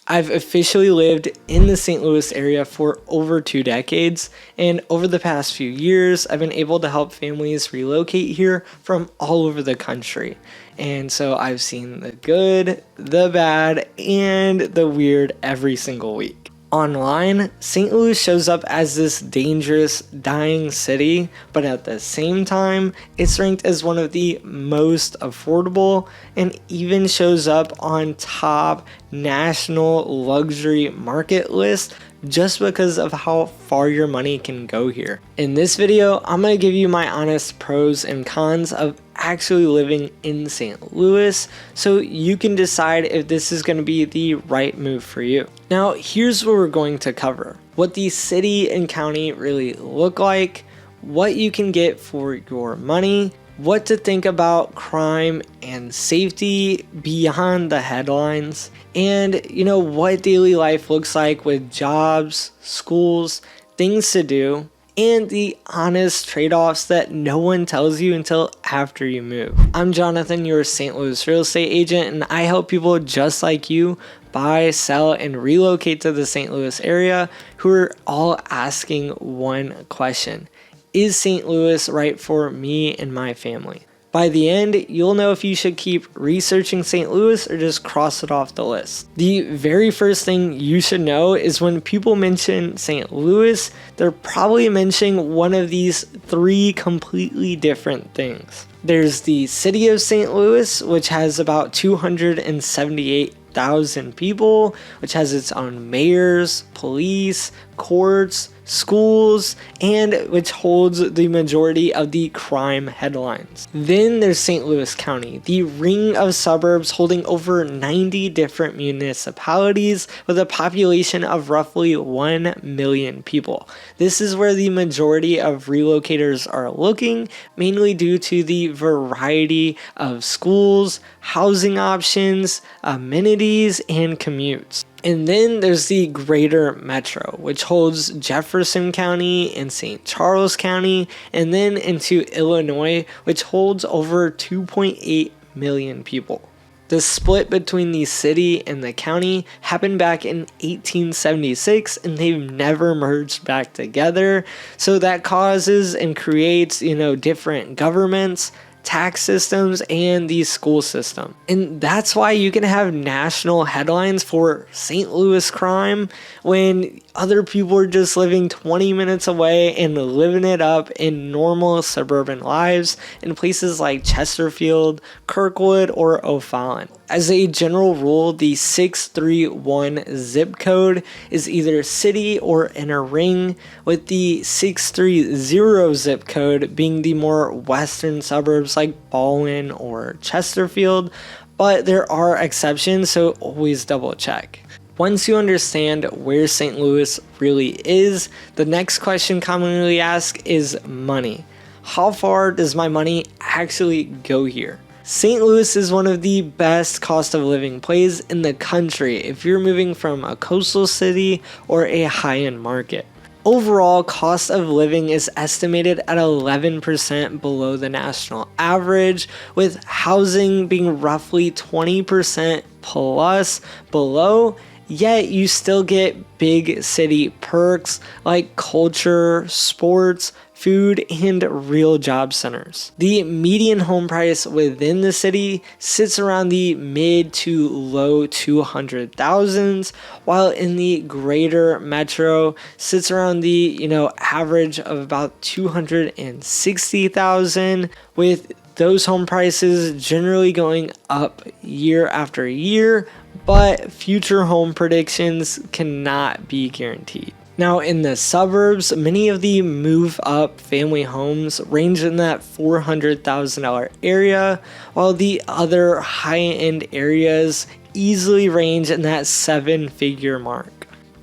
I've officially lived in the St. Louis area for over 2 decades, and over the past few years, I've been able to help families relocate here from all over the country. And so I've seen the good, the bad, and the weird every single week. Online, St. Louis shows up as this dangerous, dying city, but at the same time, it's ranked as one of the most affordable and even shows up on top national luxury market list just because of how far your money can go here. In this video, I'm going to give you my honest pros and cons of actually living in St. Louis so you can decide if this is going to be the right move for you. Now, here's what we're going to cover: what the city and county really look like, what you can get for your money, what to think about crime and safety beyond the headlines, and what daily life looks like with jobs, schools, things to do, and the honest trade-offs that no one tells you until after you move. I'm Jonathan, your St. Louis real estate agent, and I help people just like you buy, sell, and relocate to the St. Louis area who are all asking one question: is St. Louis right for me and my family? By the end, you'll know if you should keep researching St. Louis or just cross it off the list. The very first thing you should know is when people mention St. Louis, they're probably mentioning one of these 3 completely different things. There's the city of St. Louis, which has about 278,000 people, which has its own mayors, police, courts, schools, and which holds the majority of the crime headlines. Then there's St. Louis County, the ring of suburbs holding over 90 different municipalities with a population of roughly 1 million people. This is where the majority of relocators are looking, mainly due to the variety of schools, housing options, amenities, and commutes. And then there's the greater metro, which holds Jefferson County and St. Charles County, and then into Illinois, which holds over 2.8 million people. The split between the city and the county happened back in 1876, and they've never merged back together. So that causes and creates, different governments, tax systems, and the school system. And that's why you can have national headlines for St. Louis crime when other people are just living 20 minutes away and living it up in normal suburban lives in places like Chesterfield, Kirkwood, or O'Fallon. As a general rule, the 631 zip code is either city or inner ring, with the 630 zip code being the more western suburbs like Baldwin or Chesterfield, but there are exceptions, so always double check. Once you understand where St. Louis really is, the next question commonly asked is money. How far does my money actually go here? St. Louis is one of the best cost of living places in the country if you're moving from a coastal city or a high-end market. Overall, cost of living is estimated at 11% below the national average, with housing being roughly 20% plus below. Yet you still get big city perks like culture, sports, food, and real job centers. The median home price within the city sits around the mid to low 200,000s, while in the greater metro sits around the average of about 260,000, with those home prices generally going up year after year, but future home predictions cannot be guaranteed. Now, in the suburbs, many of the move-up family homes range in that $400,000 area, while the other high-end areas easily range in that 7-figure mark.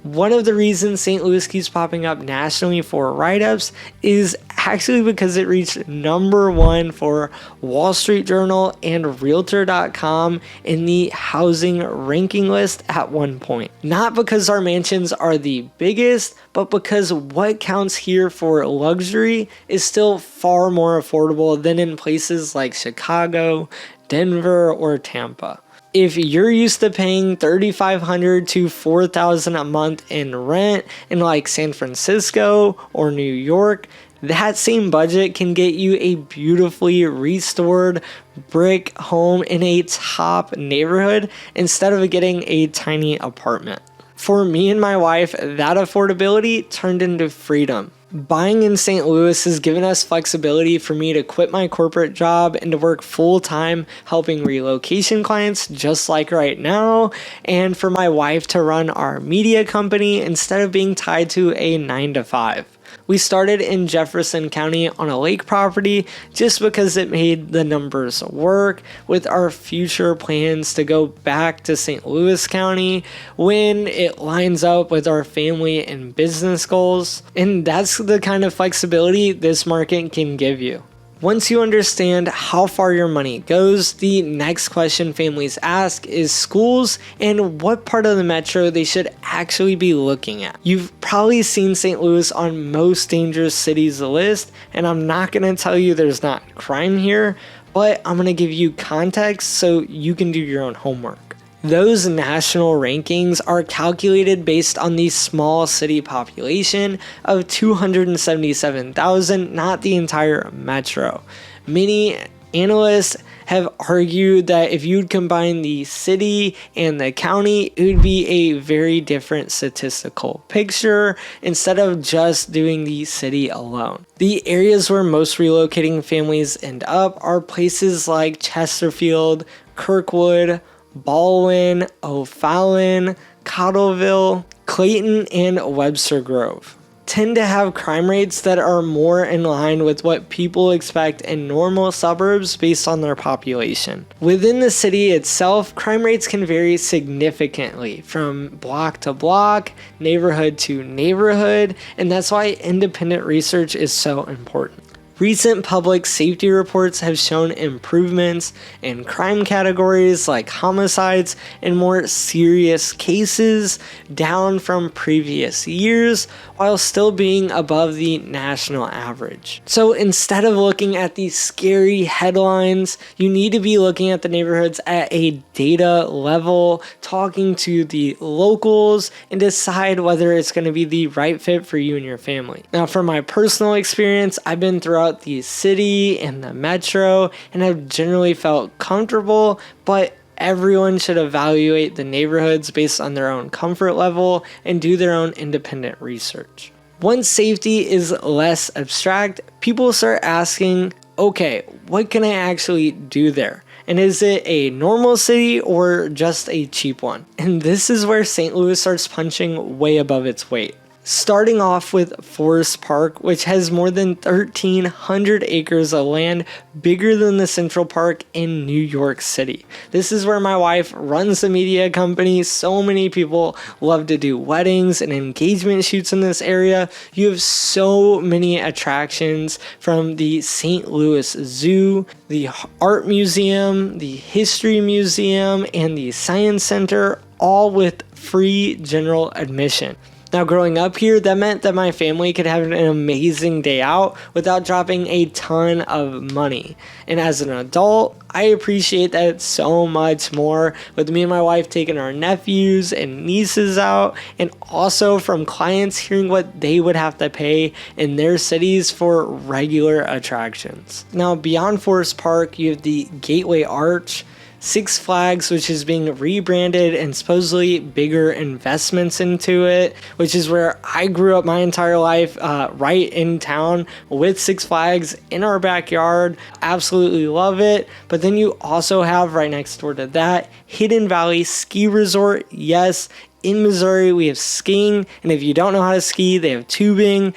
One of the reasons St. Louis keeps popping up nationally for write-ups is actually because it reached #1 for Wall Street Journal and Realtor.com in the housing ranking list at one point. Not because our mansions are the biggest, but because what counts here for luxury is still far more affordable than in places like Chicago, Denver, or Tampa. If you're used to paying $3,500 to $4,000 a month in rent in like San Francisco or New York, that same budget can get you a beautifully restored brick home in a top neighborhood instead of getting a tiny apartment. For me and my wife, that affordability turned into freedom. Buying in St. Louis has given us flexibility for me to quit my corporate job and to work full-time helping relocation clients just like right now, and for my wife to run our media company instead of being tied to a 9-to-5. We started in Jefferson County on a lake property just because it made the numbers work, with our future plans to go back to St. Louis County when it lines up with our family and business goals. And that's the kind of flexibility this market can give you. Once you understand how far your money goes, the next question families ask is schools and what part of the metro they should actually be looking at. You've probably seen St. Louis on most dangerous cities list, and I'm not going to tell you there's not crime here, but I'm going to give you context so you can do your own homework. Those national rankings are calculated based on the small city population of 277,000, not the entire metro. Many analysts have argued that if you'd combine the city and the county, it would be a very different statistical picture instead of just doing the city alone. The areas where most relocating families end up are places like Chesterfield, Kirkwood, Baldwin, O'Fallon, Cottleville, Clayton, and Webster Grove tend to have crime rates that are more in line with what people expect in normal suburbs based on their population. Within the city itself, crime rates can vary significantly from block to block, neighborhood to neighborhood, and that's why independent research is so important. Recent public safety reports have shown improvements in crime categories like homicides and more serious cases down from previous years, while still being above the national average. So instead of looking at these scary headlines, you need to be looking at the neighborhoods at a data level, talking to the locals, and decide whether it's going to be the right fit for you and your family. Now, from my personal experience, I've been throughout the city and the metro and have generally felt comfortable, but everyone should evaluate the neighborhoods based on their own comfort level and do their own independent research. Once safety is less abstract, people start asking, okay, what can I actually do there? And is it a normal city or just a cheap one? And this is where St. Louis starts punching way above its weight. Starting off with Forest Park, which has more than 1,300 acres of land, bigger than the Central Park in New York City. This is where my wife runs the media company. So many people love to do weddings and engagement shoots in this area. You have so many attractions, from the St. Louis Zoo, the Art Museum, the History Museum, and the Science Center, all with free general admission. Now, growing up here, that meant that my family could have an amazing day out without dropping a ton of money. And as an adult, I appreciate that so much more, with me and my wife taking our nephews and nieces out, and also from clients hearing what they would have to pay in their cities for regular attractions. Now, beyond Forest Park, you have the Gateway Arch, Six Flags, which is being rebranded, and supposedly bigger investments into it, which is where I grew up my entire life, right in town with Six Flags in our backyard. Absolutely love it. But then you also have right next door to that Hidden Valley Ski Resort. Yes, in Missouri, we have skiing, and if you don't know how to ski, they have tubing,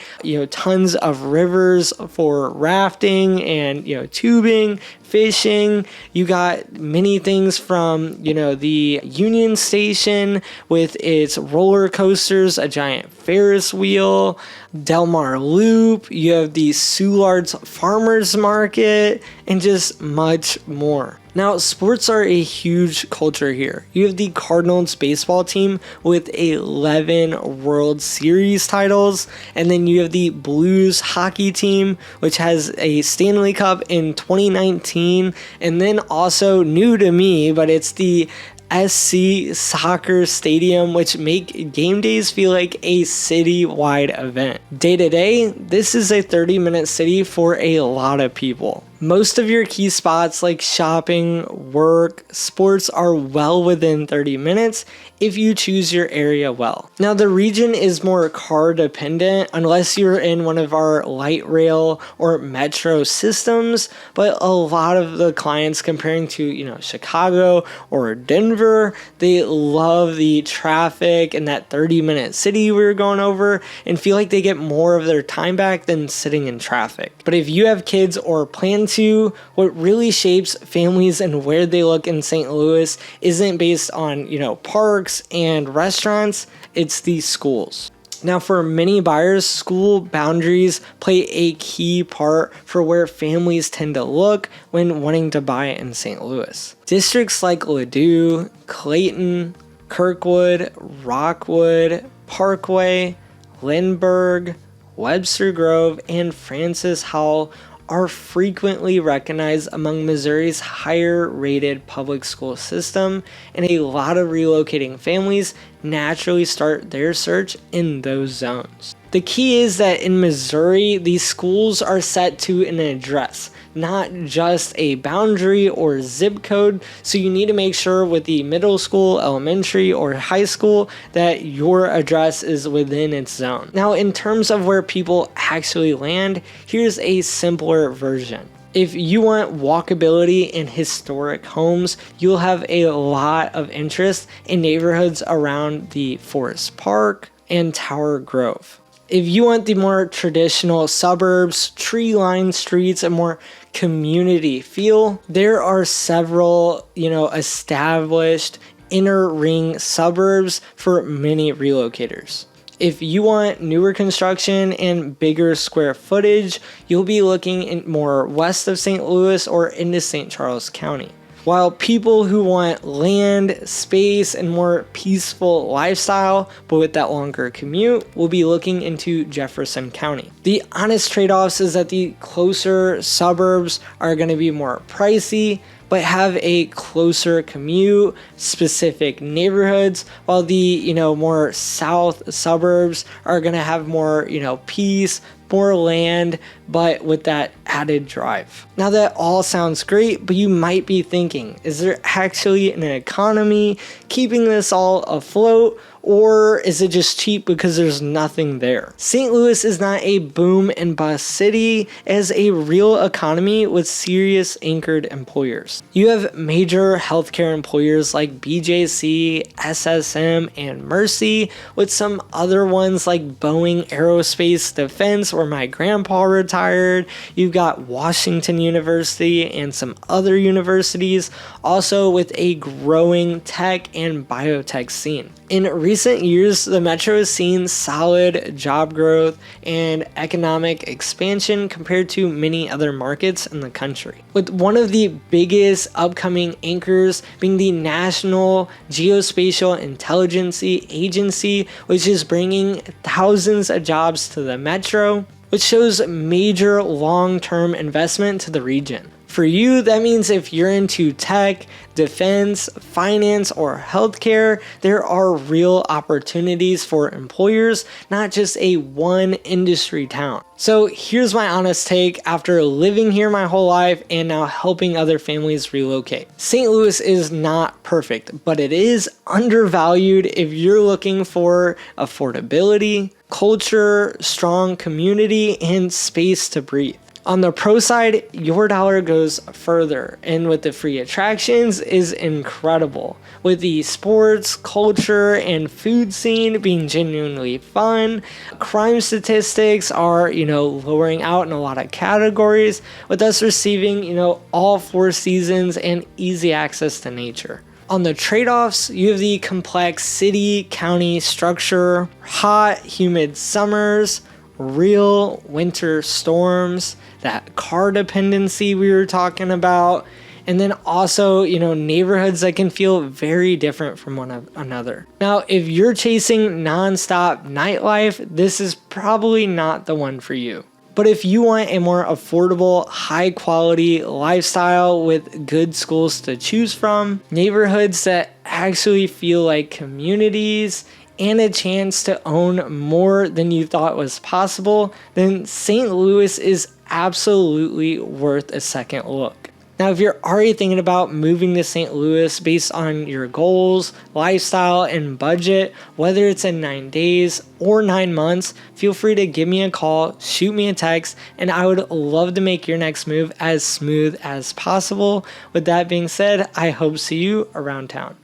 tons of rivers for rafting and, tubing, fishing. You got many things from, the Union Station with its roller coasters, a giant Ferris wheel, Del Mar Loop. You have the Soulard's Farmers Market, and just much more. Now, sports are a huge culture here. You have the Cardinals baseball team with 11 World Series titles, and then you have the Blues hockey team, which has a Stanley Cup in 2019, and then also new to me, but it's the SC Soccer Stadium, which make game days feel like a city-wide event. Day to day, this is a 30-minute city for a lot of people. Most of your key spots like shopping, work, sports are well within 30 minutes if you choose your area well. Now, the region is more car dependent unless you're in one of our light rail or metro systems, but a lot of the clients comparing to, Chicago or Denver, they love the traffic and that 30-minute city we were going over and feel like they get more of their time back than sitting in traffic. But if you have kids or plan to, what really shapes families and where they look in St. Louis isn't based on, parks and restaurants, it's the schools. Now, for many buyers, school boundaries play a key part for where families tend to look when wanting to buy in St. Louis. Districts like Ladue, Clayton, Kirkwood, Rockwood, Parkway, Lindbergh, Webster Grove, and Francis Howell are frequently recognized among Missouri's higher rated public school system, and a lot of relocating families naturally start their search in those zones. The key is that in Missouri, these schools are set to an address, not just a boundary or zip code, so you need to make sure with the middle school, elementary, or high school that your address is within its zone. Now, in terms of where people actually land, here's a simpler version. If you want walkability in historic homes, you'll have a lot of interest in neighborhoods around the Forest Park and Tower Grove. If you want the more traditional suburbs, tree-lined streets, and more community feel, there are several, established inner ring suburbs for many relocators. If you want newer construction and bigger square footage, you'll be looking in more west of St. Louis or into St. Charles County. While people who want land, space, and more peaceful lifestyle, but with that longer commute, will be looking into Jefferson County. The honest trade-offs is that the closer suburbs are going to be more pricey, but have a closer commute, specific neighborhoods, while the, more south suburbs are going to have more, peace, more land, but with that added drive. Now that all sounds great, but you might be thinking, is there actually an economy keeping this all afloat? Or is it just cheap because there's nothing there? St. Louis is not a boom and bust city, as a real economy with serious anchored employers. You have major healthcare employers like BJC, SSM, and Mercy, with some other ones like Boeing Aerospace Defense, where my grandpa retired. You've got Washington University and some other universities, also with a growing tech and biotech scene. In recent years, the metro has seen solid job growth and economic expansion compared to many other markets in the country, with one of the biggest upcoming anchors being the National Geospatial Intelligence Agency, which is bringing thousands of jobs to the metro, which shows major long-term investment to the region. For you, that means if you're into tech, defense, finance, or healthcare, there are real opportunities for employers, not just a one industry town. So here's my honest take after living here my whole life and now helping other families relocate. St. Louis is not perfect, but it is undervalued if you're looking for affordability, culture, strong community, and space to breathe. On the pro side, your dollar goes further, and with the free attractions is incredible. With the sports, culture, and food scene being genuinely fun, crime statistics are, lowering out in a lot of categories, with us receiving, all 4 seasons and easy access to nature. On the trade-offs, you have the complex city-county structure, hot, humid summers, real winter storms, that car dependency we were talking about, And then also, neighborhoods that can feel very different from one another. Now, if you're chasing nonstop nightlife, this is probably not the one for you. But if you want a more affordable, high quality lifestyle with good schools to choose from, neighborhoods that actually feel like communities, and a chance to own more than you thought was possible, then St. Louis is absolutely worth a second look. Now, if you're already thinking about moving to St. Louis based on your goals, lifestyle, and budget, whether it's in 9 days or 9 months, feel free to give me a call, shoot me a text, and I would love to make your next move as smooth as possible. With that being said, I hope to see you around town.